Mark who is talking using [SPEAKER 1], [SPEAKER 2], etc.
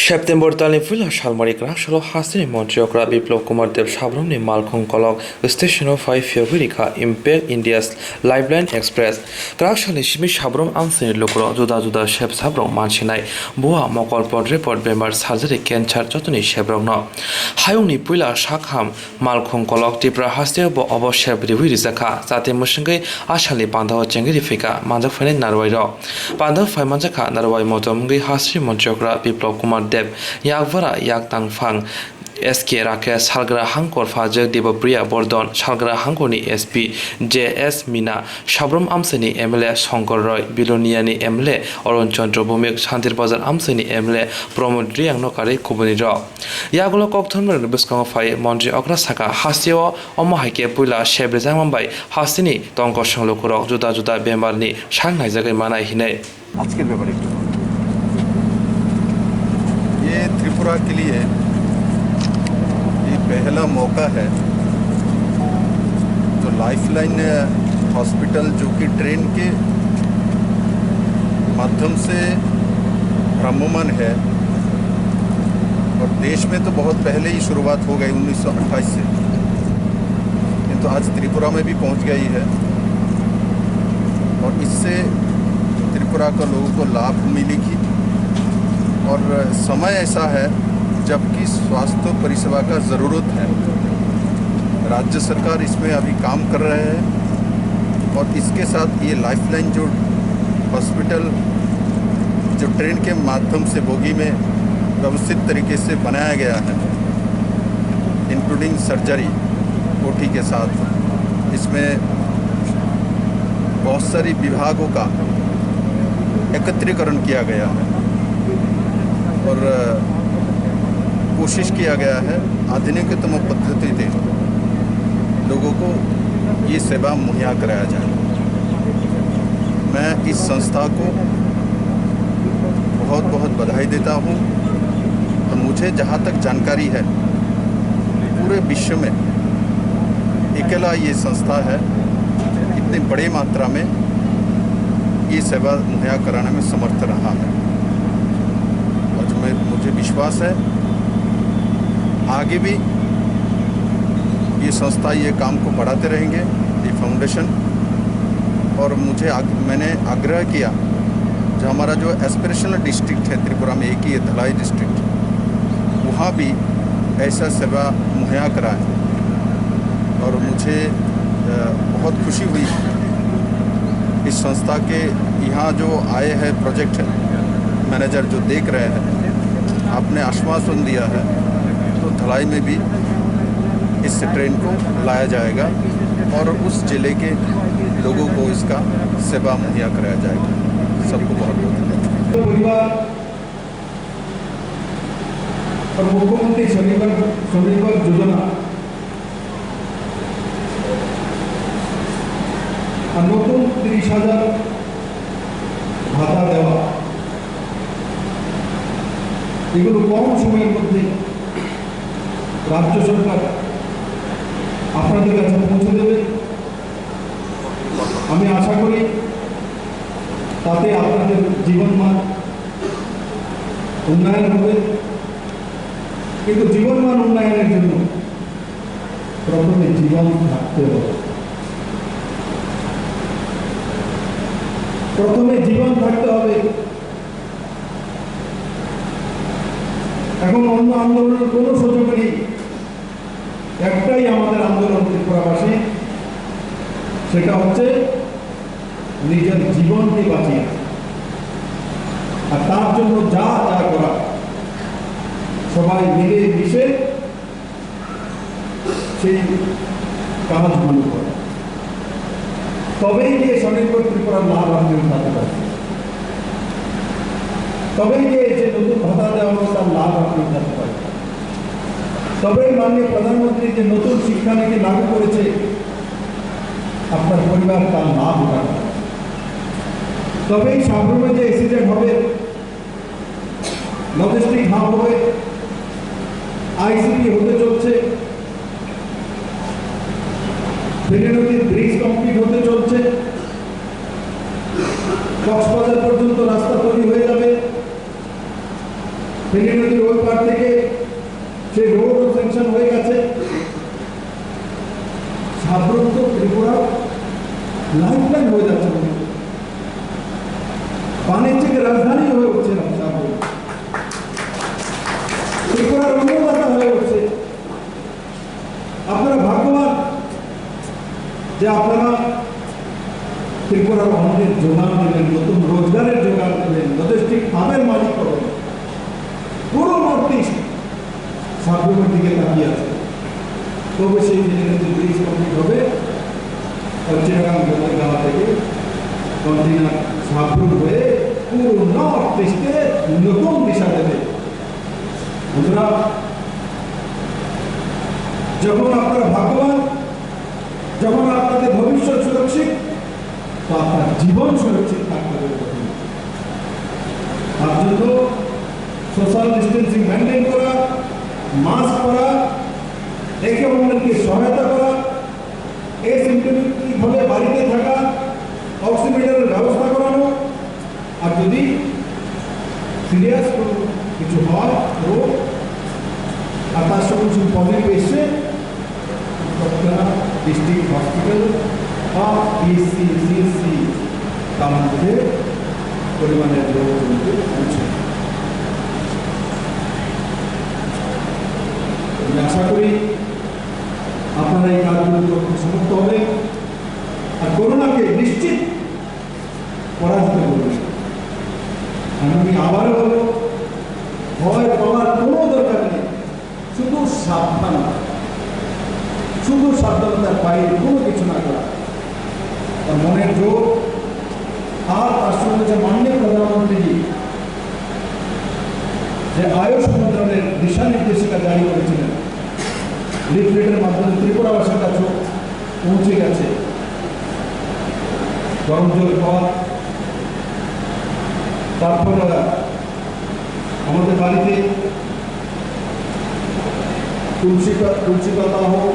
[SPEAKER 1] September tali villa Shalmari Krashalo Hasini Montreokra Biplov Kumar Dev Shabramni Malkhong Kolok Station of 5 February Impact India's Lifeline Express Krashali Shimi Shabram Ansini Lokro Juda Juda Shep Sabram Manchinai Boa Mokol Pod Report Bemar Surgery Kenchar Jotuni Shebrogno Hayuni Pula Shakham Malkhong Kolok Tipra Hastir Bo Obo Shebri Wirizaka Sate Mushingai Ashali Panda Chengiri Fika Manjafane Narwairo Panda Faimanjaka Narwai Motomgi Hasri Montreokra Biplov Kumar Dev Yakvara Yak Tangfang SK Rakesh Salgra Hankor Fajak Debapriya Bordon Salgra Hankoni SP JS Mina Shabram Amseni MLA Shankar Roy Biloniani MLA Oron Chandra Bhumik Shantir Bazar Amseni MLA Pramod Riang Nokare Kubuni Ro Yagulo Kokthonmer Biskong Fai Monji Okra Saka Hasio Omohaike Pula Shebrezang Mumbai Hasini Tonko Shanglokuro Juda Juda Bembarni Shanghai Zagai Manai Hine
[SPEAKER 2] आज के paper ये त्रिपुरा के लिए ये पहला मौका है जो लाइफलाइन हॉस्पिटल जो कि ट्रेन के माध्यम से भ्राम्यमान है और देश में तो बहुत पहले ही शुरुआत हो गई 1928 से, किंतु आज त्रिपुरा में भी पहुंच गई है और इससे त्रिपुरा के लोगों को लाभ मिलेगी। और समय ऐसा है जबकि स्वास्थ्य परिसेवा का ज़रूरत है। राज्य सरकार इसमें अभी काम कर रहे हैं और इसके साथ ये लाइफलाइन जो हॉस्पिटल जो ट्रेन के माध्यम से बोगी में व्यवस्थित तरीके से बनाया गया है, इंक्लूडिंग सर्जरी ओटी के साथ, इसमें बहुत सारी विभागों का एकत्रीकरण किया गया है और कोशिश किया गया है आधुनिकतम पद्धति से लोगों को ये सेवा मुहैया कराया जाए। मैं इस संस्था को बहुत बहुत बधाई देता हूँ और मुझे जहाँ तक जानकारी है पूरे विश्व में अकेला ये संस्था है इतनी बड़ी मात्रा में ये सेवा मुहैया कराने में समर्थ रहा है और मुझे विश्वास है आगे भी ये संस्था ये काम को बढ़ाते रहेंगे, ये फाउंडेशन। और मैंने आग्रह किया जो हमारा जो एस्पिरेशनल डिस्ट्रिक्ट है त्रिपुरा में एक ही है धलाई डिस्ट्रिक्ट, वहाँ भी ऐसा सेवा मुहैया कराएं। और मुझे बहुत खुशी हुई इस संस्था के यहाँ जो आए हैं प्रोजेक्ट मैनेजर जो देख रहे हैं, आपने आश्वासन दिया है तो धलाई में भी इस ट्रेन को लाया जाएगा और उस जिले के लोगों को इसका सेवा मुहैया कराया जाएगा। सबको बहुत बहुत धन्यवाद।
[SPEAKER 3] और मुख्यमंत्री स्वनिर्भर योजना নতুন 30,000 ভাতা দেওয়া, এগুলো কম সময়ের মধ্যে রাজ্য সরকার আপনাদের কাছে পৌঁছে দেবে। আমি আশা করি তাতে আপনাদের জীবনমান উন্নয়ন হবে। কিন্তু জীবনমান উন্নয়নের জন্য প্রথমে জীবন থাকতে হবে। প্রথমে জীবন থাকতে হবে। এখন অন্য আন্দোলনের কোনো সুযোগ নেই, একটাই আমাদের আন্দোলন ত্রিপুরাবাসী, সেটা হচ্ছে নিজের জীবনকে বাঁচিয়ে আর তার জন্য যা যা করা সবাই মিলে মিশে সেই কাজগুলো করে, তবেই গিয়ে স্বনির্ভর ত্রিপুরার লাভ আপনি উঠাতে পারবেন, তবেই গিয়ে যে নতুন ভাতা দেওয়া হবে তার লাভ আপনি উঠাতে পারবেন, তবেই মাননীয় প্রধানমন্ত্রী যে নতুন শিক্ষানীতি লাগু করেছে আপনার পরিবার তার লাভ উঠাতে পারবে, তবেই সাবরুমে যে এসিজেড হবে, লজিস্টিক হাব হবে, আইসিটি হতে চলছে, ফেনী নদীর ব্রিজ কমপ্লিট হতে চলছে, কক্সবাজার পর্যন্ত রাস্তা তৈরি হয়ে যাবে, ফেনী নদীর ওই পার থেকে সেই রোডও স্যাংশন হয়ে গেছে। সাবরুম তো ত্রিপুরা লাইফলাইন হয়ে যাচ্ছে, বাণিজ্যিক রাজধানী হয়ে উঠছে সাবরুম, ত্রিপুরার অন্নদাতা হয়ে উঠছে। আপনারা ভাগ্যবান যে আপনারা ত্রিপুরার অন্যের যোগান দেবেন, নতুন রোজগারের যোগান দেবেন, লজিস্টিক হাবের মালিক করবেন। পুরো নর্থ ইস্ট সাবরুমের দিকে তাকিয়ে আছে। তবে সেই দিনের যে ব্রিজ কমপ্লিট হবে, চিটাগাং গালা থেকে কন্টিনার সাবরুম হয়ে পুরো নর্থ ইস্টে নতুন দিশা দেবে। বন্ধুরা, যখন আপনারা ভাগ্যবান, যখন আপনাদের ভবিষ্যৎ সুরক্ষিত, তো আপনার জীবন সুরক্ষিত থাকতে হবে। তার জন্য সোশ্যাল ডিস্টেন্সিং মেনটেন করা, মাস্ক পরা, একে অন্যকে সহায়তা করা, এসিম্পটমেটিকভাবে বাড়িতে থাকা, অক্সিমিটারের ব্যবস্থা করানো, আর যদি সিরিয়াস কিছু হয় রোগ আর তার সঙ্গে কিছু পজিটিভ এসছে, ডিস্ট্রিক্ট হসপিটাল বা পিএসসি তার মধ্যে পরিমাণের রোগ পৌঁছে। আমি আশা করি আপনারা এই কাজগুলো করতে সমর্থ হবে আর করোনাকে নিশ্চিত পরাজিত করবে। আমি আবারও বলবো, ভয় পাওয়ার কোনো দরকার নেই, শুধু সাবধানতার বাইরে কোনো কিছু না করা। আর মনের জোর আর তার সঙ্গে যে মাননীয় প্রধানমন্ত্রীজি যে আয়ুষ মন্ত্রণালয়ের দিশা নির্দেশিকা জারি করেছিলেন, লিফলেটের মাধ্যমে ত্রিপুরাবাসীর কাছে পৌঁছে গেছে। গরম জল খাওয়া, তারপর আমাদের বাড়িতে তুলসী পাতা হোক,